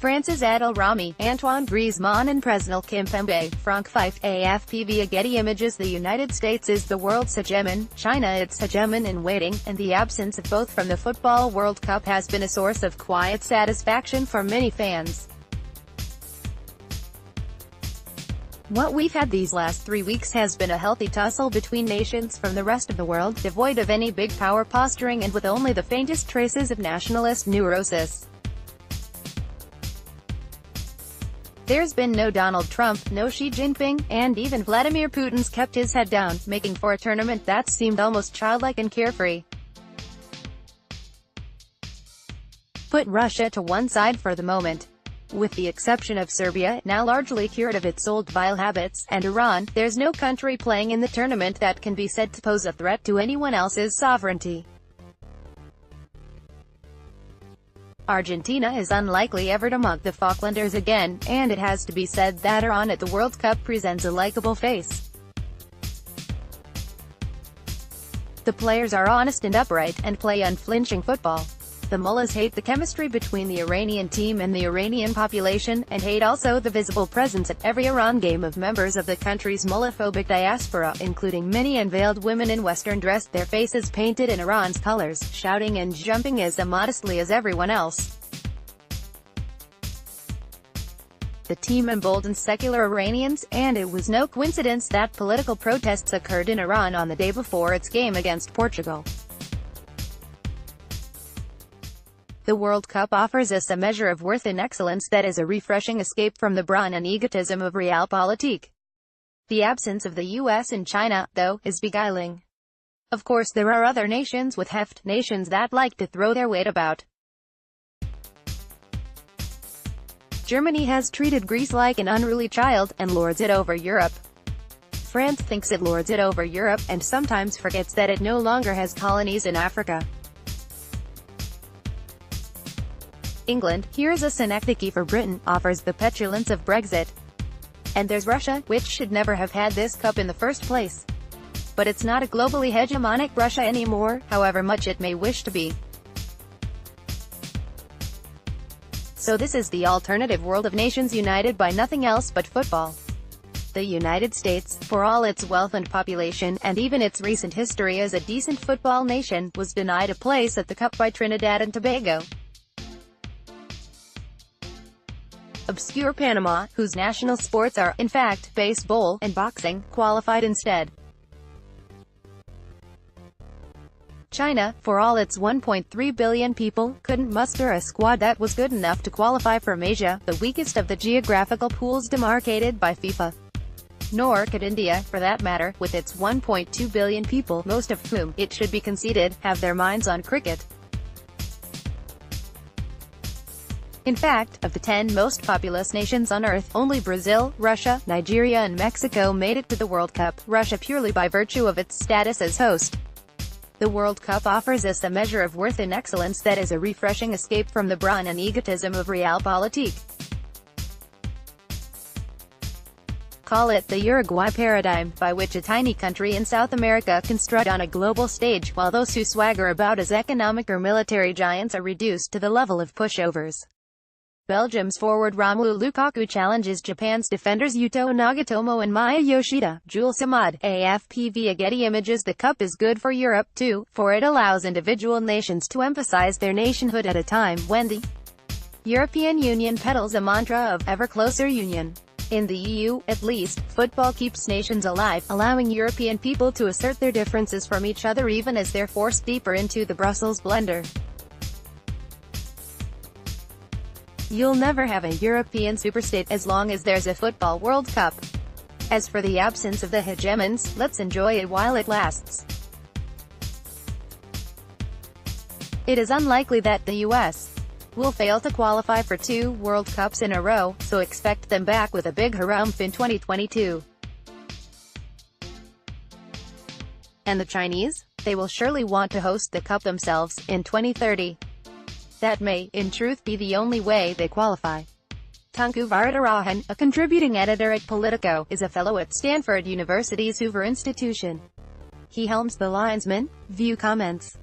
France's Adil Rami, Antoine, Griezmann and Presnel, Kimpembe, Franck Fife, AFP via Getty Images. The United States is the world's hegemon, China its hegemon-in-waiting, and the absence of both from the Football World Cup has been a source of quiet satisfaction for many fans. What we've had these last 3 weeks has been a healthy tussle between nations from the rest of the world, devoid of any big power posturing and with only the faintest traces of nationalist neurosis. There's been no Donald Trump, no Xi Jinping, and even Vladimir Putin's kept his head down, making for a tournament that seemed almost childlike and carefree. Put Russia to one side for the moment. With the exception of Serbia, now largely cured of its old vile habits, and Iran, there's no country playing in the tournament that can be said to pose a threat to anyone else's sovereignty. Argentina is unlikely ever to mug the Falklanders again, and it has to be said that Iran at the World Cup presents a likable face. The players are honest and upright, and play unflinching football. The mullahs hate the chemistry between the Iranian team and the Iranian population, and hate also the visible presence at every Iran game of members of the country's mullah-phobic diaspora, including many unveiled women in Western dress, their faces painted in Iran's colors, shouting and jumping as immodestly as everyone else. The team emboldens secular Iranians, and it was no coincidence that political protests occurred in Iran on the day before its game against Portugal. The World Cup offers us a measure of worth and excellence that is a refreshing escape from the brawn and egotism of realpolitik. The absence of the US and China, though, is beguiling. Of course there are other nations with heft, nations that like to throw their weight about. Germany has treated Greece like an unruly child, and lords it over Europe. France thinks it lords it over Europe, and sometimes forgets that it no longer has colonies in Africa. England, here's a synecdoche for Britain, offers the petulance of Brexit. And there's Russia, which should never have had this cup in the first place. But it's not a globally hegemonic Russia anymore, however much it may wish to be. So this is the alternative world of nations united by nothing else but football. The United States, for all its wealth and population, and even its recent history as a decent football nation, was denied a place at the Cup by Trinidad and Tobago. Obscure Panama, whose national sports are, in fact, baseball and boxing, qualified instead. China, for all its 1.3 billion people, couldn't muster a squad that was good enough to qualify from Asia, the weakest of the geographical pools demarcated by FIFA. Nor could India, for that matter, with its 1.2 billion people, most of whom, it should be conceded, have their minds on cricket. In fact, of the 10 most populous nations on Earth, only Brazil, Russia, Nigeria and Mexico made it to the World Cup, Russia purely by virtue of its status as host. The World Cup offers us a measure of worth and excellence that is a refreshing escape from the brawn and egotism of realpolitik. Call it the Uruguay paradigm, by which a tiny country in South America can strut on a global stage, while those who swagger about as economic or military giants are reduced to the level of pushovers. Belgium's forward Romelu Lukaku challenges Japan's defenders Yuto Nagatomo and Maya Yoshida. Jules Samad, AFP via Getty Images. The cup is good for Europe, too, for it allows individual nations to emphasize their nationhood at a time when the European Union peddles a mantra of ever closer union. In the EU, at least, football keeps nations alive, allowing European people to assert their differences from each other even as they're forced deeper into the Brussels blender. You'll never have a European superstate as long as there's a Football World Cup. As for the absence of the hegemons, let's enjoy it while it lasts. It is unlikely that the US will fail to qualify for 2 World Cups in a row, so expect them back with a big harumph in 2022. And the Chinese? They will surely want to host the Cup themselves, in 2030. That may, in truth, be the only way they qualify. Tunku Varadarajan, a contributing editor at Politico, is a fellow at Stanford University's Hoover Institution. He helms the linesman. View comments.